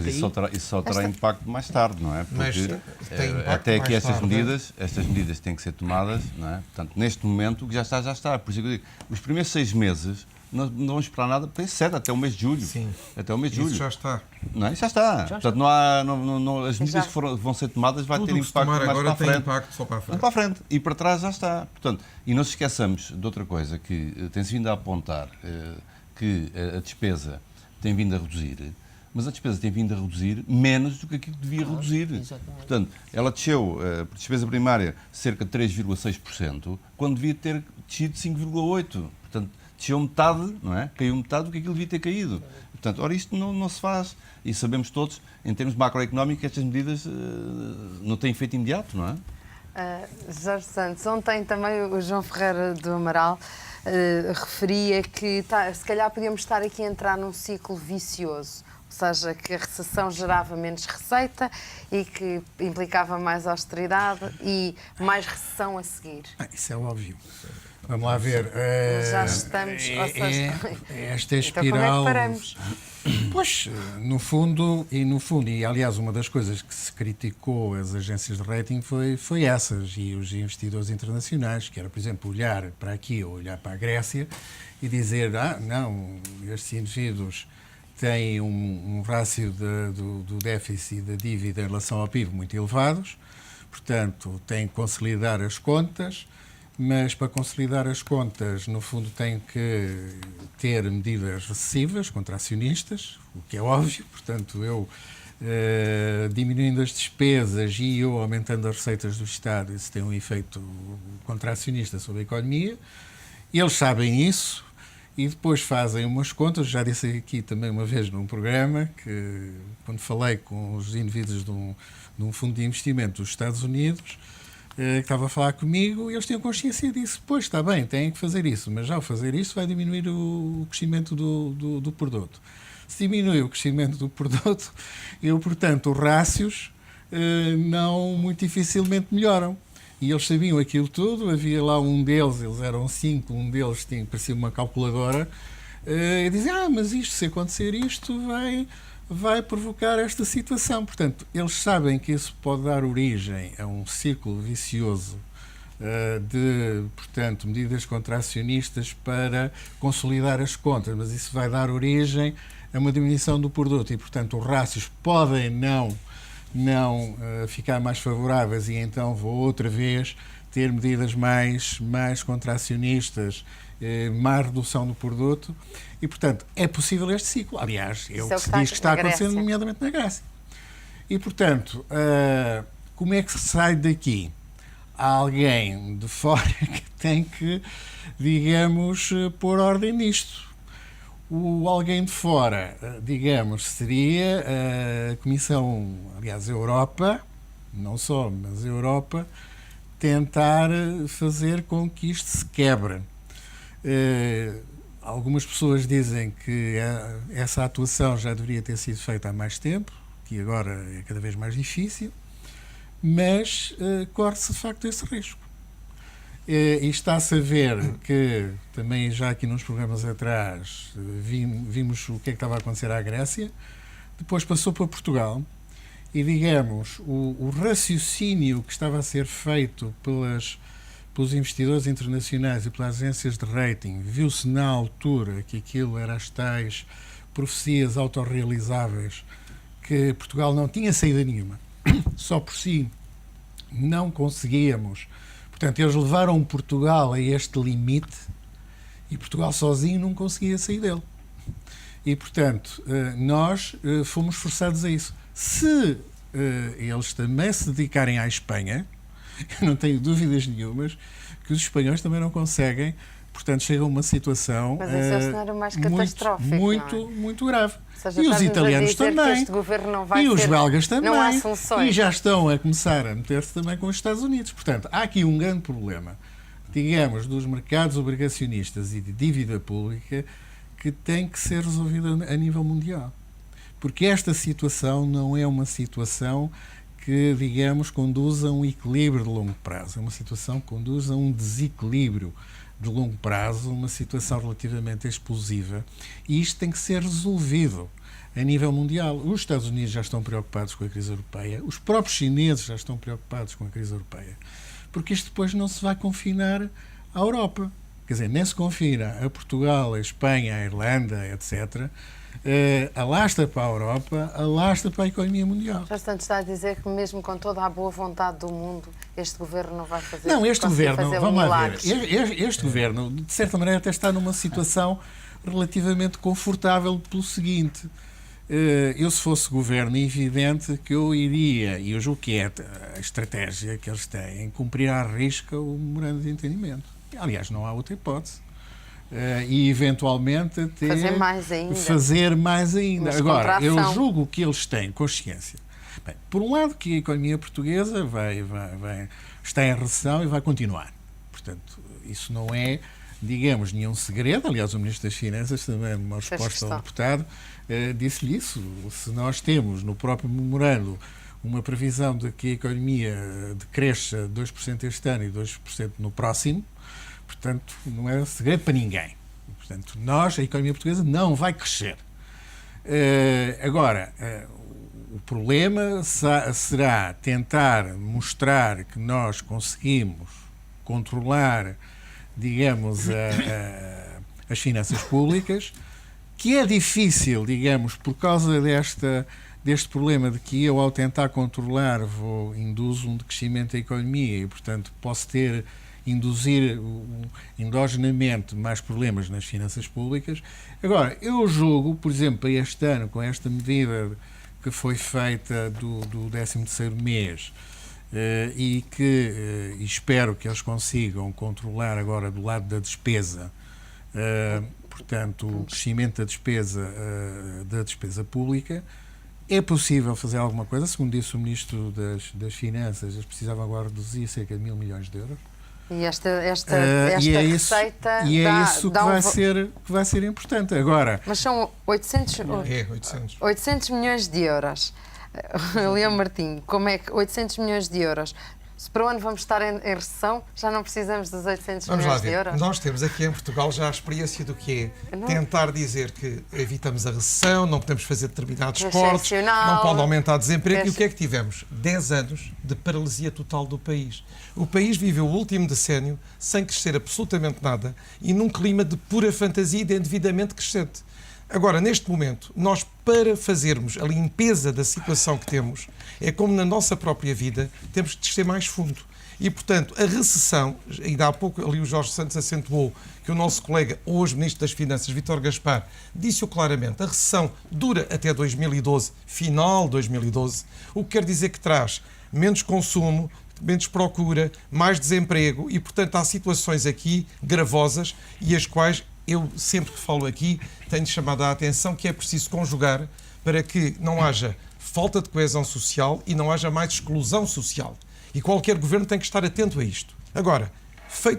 Mas isso só terá impacto mais tarde, não é? Porque até aqui estas medidas têm que ser tomadas, não é? Portanto, neste momento, o que já está. Por isso que eu digo, os primeiros 6 meses não vamos esperar nada, tem 7 até o mês de julho. Sim. Até o mês de julho. Isso já está. Não, isso já está. Portanto, as medidas que vão ser tomadas vai ter impacto mais agora para a frente. tem impacto só para a frente. Mas para a frente. E para trás já está. Portanto, e não se esqueçamos de outra coisa que tem-se vindo a apontar, que a despesa tem vindo a reduzir, mas a despesa tem vindo a reduzir menos do que aquilo que devia reduzir. Exatamente. Portanto, ela desceu, por despesa primária, cerca de 3,6%, quando devia ter descido 5,8%. Portanto, desceu metade, não é? Caiu metade do que aquilo devia ter caído. Portanto, ora, isto não se faz. E sabemos todos, em termos macroeconómicos, que estas medidas não têm efeito imediato, não é? Jorge Santos, ontem também o João Ferreira do Amaral referia que se calhar podíamos estar aqui a entrar num ciclo vicioso, ou seja, que a recessão gerava menos receita e que implicava mais austeridade e mais recessão a seguir. Isso é óbvio. Vamos lá ver. Já estamos... Esta Então, espiral... como é que paramos? Pois, no fundo, e aliás uma das coisas que se criticou as agências de rating foi essas, e os investidores internacionais, que era, por exemplo, olhar para aqui ou olhar para a Grécia e dizer, não, estes indivíduos têm um rácio do déficit e da dívida em relação ao PIB muito elevados, portanto, têm que consolidar as contas, mas para consolidar as contas, no fundo, tem que ter medidas recessivas, contracionistas, o que é óbvio. Portanto, eu diminuindo as despesas e eu aumentando as receitas do Estado, isso tem um efeito contracionista sobre a economia. Eles sabem isso e depois fazem umas contas. Já disse aqui também uma vez num programa que, quando falei com os indivíduos de um fundo de investimento dos Estados Unidos, que estava a falar comigo, e eles tinham consciência disso. Pois, está bem, têm que fazer isso, mas ao fazer isso vai diminuir o crescimento do produto. Se diminui o crescimento do produto, portanto, os rácios não muito dificilmente melhoram. E eles sabiam aquilo tudo, havia lá um deles, eles eram 5, um deles parecia uma calculadora, e dizia, mas isto, se acontecer isto, vai provocar esta situação. Portanto, eles sabem que isso pode dar origem a um ciclo vicioso de, portanto, medidas contracionistas para consolidar as contas, mas isso vai dar origem a uma diminuição do produto e, portanto, os rácios podem não ficar mais favoráveis e então vou outra vez ter medidas mais contracionistas, mais redução do produto e, portanto, é possível este ciclo. Aliás, é o que se diz que está acontecendo, nomeadamente na Grécia. E, portanto, como é que se sai daqui? Há alguém de fora que tem que, digamos, pôr ordem nisto. O alguém de fora, digamos, seria a Comissão, aliás, a Europa, não só, mas a Europa, tentar fazer com que isto se quebre. Algumas pessoas dizem que essa atuação já deveria ter sido feita há mais tempo, que agora é cada vez mais difícil, mas corre-se de facto esse risco. E está-se a ver que, também já aqui nos programas atrás, vimos o que é que estava a acontecer à Grécia, depois passou para Portugal, e, digamos, o raciocínio que estava a ser feito pelos investidores internacionais e pelas agências de rating, viu-se na altura que aquilo era as tais profecias autorrealizáveis, que Portugal não tinha saída nenhuma, só por si não conseguíamos. Portanto, eles levaram Portugal a este limite e Portugal sozinho não conseguia sair dele. E, portanto, nós fomos forçados a isso. Se eles também se dedicarem à Espanha, eu não tenho dúvidas nenhumas que os espanhóis também não conseguem, portanto, chegam a uma situação mas esse é o cenário mais catastrófico, muito grave. Seja, e os italianos também, e os belgas também, não há soluções. E já estão a começar a meter-se também com os Estados Unidos. Portanto, há aqui um grande problema, digamos, dos mercados obrigacionistas e de dívida pública que tem que ser resolvido a nível mundial. Porque esta situação não é uma situação que, digamos, conduz a um equilíbrio de longo prazo. É uma situação que conduz a um desequilíbrio de longo prazo, uma situação relativamente explosiva. E isto tem que ser resolvido. a nível mundial. Os Estados Unidos já estão preocupados com a crise europeia, os próprios chineses já estão preocupados com a crise europeia, porque isto depois não se vai confinar à Europa. Quer dizer, nem se confina a Portugal, a Espanha, a Irlanda, etc., alastra para a Europa, alastra para a economia mundial. Já está a dizer que mesmo com toda a boa vontade do mundo, este governo não vai fazer... Não, este governo, vamos lá ver, milagres. este governo, de certa maneira, até está numa situação relativamente confortável pelo seguinte: eu, se fosse governo, é evidente que eu iria, e eu julgo que é a estratégia que eles têm, cumprir à risca o memorando de entendimento. Aliás, não há outra hipótese. E eventualmente até fazer mais ainda. Agora, eu julgo que eles têm consciência. Bem, por um lado, que a economia portuguesa está em recessão e vai continuar. Portanto, isso não é, digamos, nenhum segredo. Aliás, o Ministro das Finanças, também numa resposta ao deputado, disse-lhe isso. Se nós temos no próprio memorando uma previsão de que a economia decresça 2% este ano e 2% no próximo, portanto, não é segredo para ninguém. Portanto, a economia portuguesa não vai crescer. Agora, o problema será tentar mostrar que nós conseguimos controlar, digamos, as finanças públicas, que é difícil, digamos, por causa deste problema de que eu, ao tentar controlar, induzo um decrescimento da economia e, portanto, posso induzir endogenamente mais problemas nas finanças públicas. Agora, eu julgo, por exemplo, para este ano, com esta medida que foi feita do 13º mês, e espero que eles consigam controlar agora do lado da despesa, portanto, o crescimento da despesa pública, é possível fazer alguma coisa. Segundo disse o Ministro das Finanças, eles precisavam agora reduzir cerca de 1.000 milhões de euros. E esta receita e é isso que vai ser importante. Agora, mas são 800 milhões de euros. Leão Martim, como é que 800 milhões de euros? Se para o ano vamos estar em recessão, já não precisamos dos 800 milhões de euros? Nós temos aqui em Portugal já a experiência do que é tentar dizer que evitamos a recessão, não podemos fazer determinados cortes, não pode aumentar o desemprego. E o que é que tivemos? 10 anos de paralisia total do país. O país viveu o último decénio sem crescer absolutamente nada e num clima de pura fantasia e de endividamento crescente. Agora, neste momento, nós, para fazermos a limpeza da situação que temos, é como na nossa própria vida, temos que descer mais fundo. E, portanto, a recessão, ainda há pouco ali o Jorge Santos acentuou que o nosso colega, hoje Ministro das Finanças, Vítor Gaspar, disse-o claramente, a recessão dura até 2012, final de 2012, o que quer dizer que traz menos consumo, menos procura, mais desemprego e, portanto, há situações aqui gravosas e as quais eu, sempre que falo aqui, tenho chamado a atenção que é preciso conjugar para que não haja falta de coesão social e não haja mais exclusão social. E qualquer governo tem que estar atento a isto. Agora,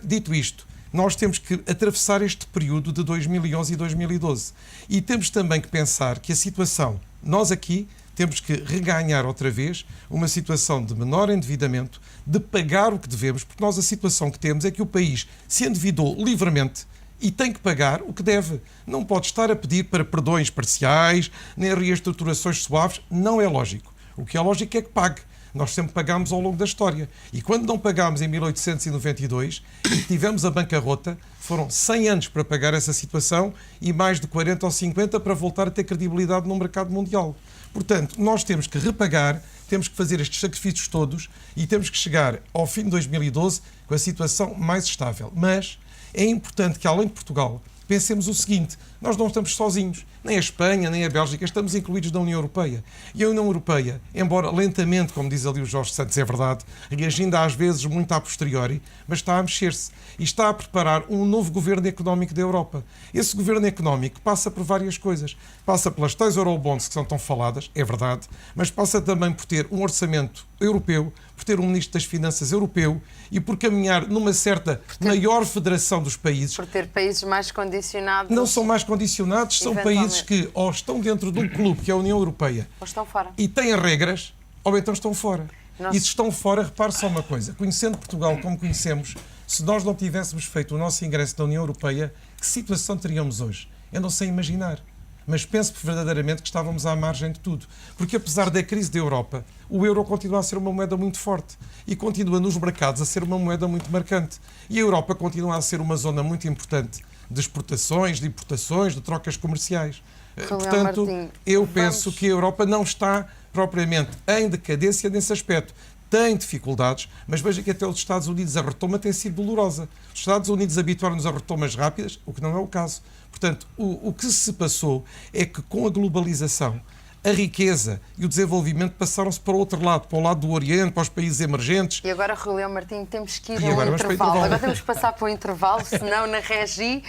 dito isto, nós temos que atravessar este período de 2011 e 2012. E temos também que pensar que a situação, nós aqui, temos que reganhar outra vez uma situação de menor endividamento, de pagar o que devemos, porque nós a situação que temos é que o país se endividou livremente e tem que pagar o que deve. Não pode estar a pedir para perdões parciais, nem reestruturações suaves. Não é lógico. O que é lógico é que pague. Nós sempre pagámos ao longo da história. E quando não pagámos em 1892 e tivemos a bancarrota, foram 100 anos para pagar essa situação e mais de 40 ou 50 para voltar a ter credibilidade no mercado mundial. Portanto, nós temos que repagar, temos que fazer estes sacrifícios todos e temos que chegar ao fim de 2012 com a situação mais estável. Mas é importante que, além de Portugal, pensemos o seguinte: nós não estamos sozinhos, nem a Espanha, nem a Bélgica, estamos incluídos na União Europeia. E a União Europeia, embora lentamente, como diz ali o Jorge Santos, é verdade, reagindo às vezes muito a posteriori, mas está a mexer-se e está a preparar um novo governo económico da Europa. Esse governo económico passa por várias coisas. Passa pelas tais eurobonds que são tão faladas, é verdade, mas passa também por ter um orçamento europeu, por ter um Ministro das Finanças europeu e por caminhar numa certa maior federação dos países. Por ter países mais condicionados. Não são mais condicionados, são países que ou estão dentro de um clube, que é a União Europeia, ou estão fora. E têm regras, ou então estão fora. E se estão fora, repare só uma coisa, conhecendo Portugal como conhecemos, se nós não tivéssemos feito o nosso ingresso na União Europeia, que situação teríamos hoje? Eu não sei imaginar. mas penso verdadeiramente que estávamos à margem de tudo. Porque apesar da crise da Europa, o euro continua a ser uma moeda muito forte e continua nos mercados a ser uma moeda muito marcante. E a Europa continua a ser uma zona muito importante de exportações, de importações, de trocas comerciais. Portanto, eu penso que a Europa não está propriamente em decadência nesse aspecto. Tem dificuldades, mas veja que até os Estados Unidos a retoma tem sido dolorosa. Os Estados Unidos habituaram-nos a retomas rápidas, o que não é o caso. Portanto, o que se passou é que com a globalização, a riqueza e o desenvolvimento passaram-se para o outro lado, para o lado do Oriente, para os países emergentes. E agora, Rui Leão Martins, temos que ir a um intervalo. Agora temos que passar para o intervalo, senão na Regi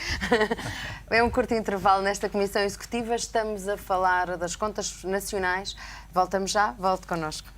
é um curto intervalo nesta Comissão Executiva. Estamos a falar das contas nacionais. Voltamos já, volte connosco.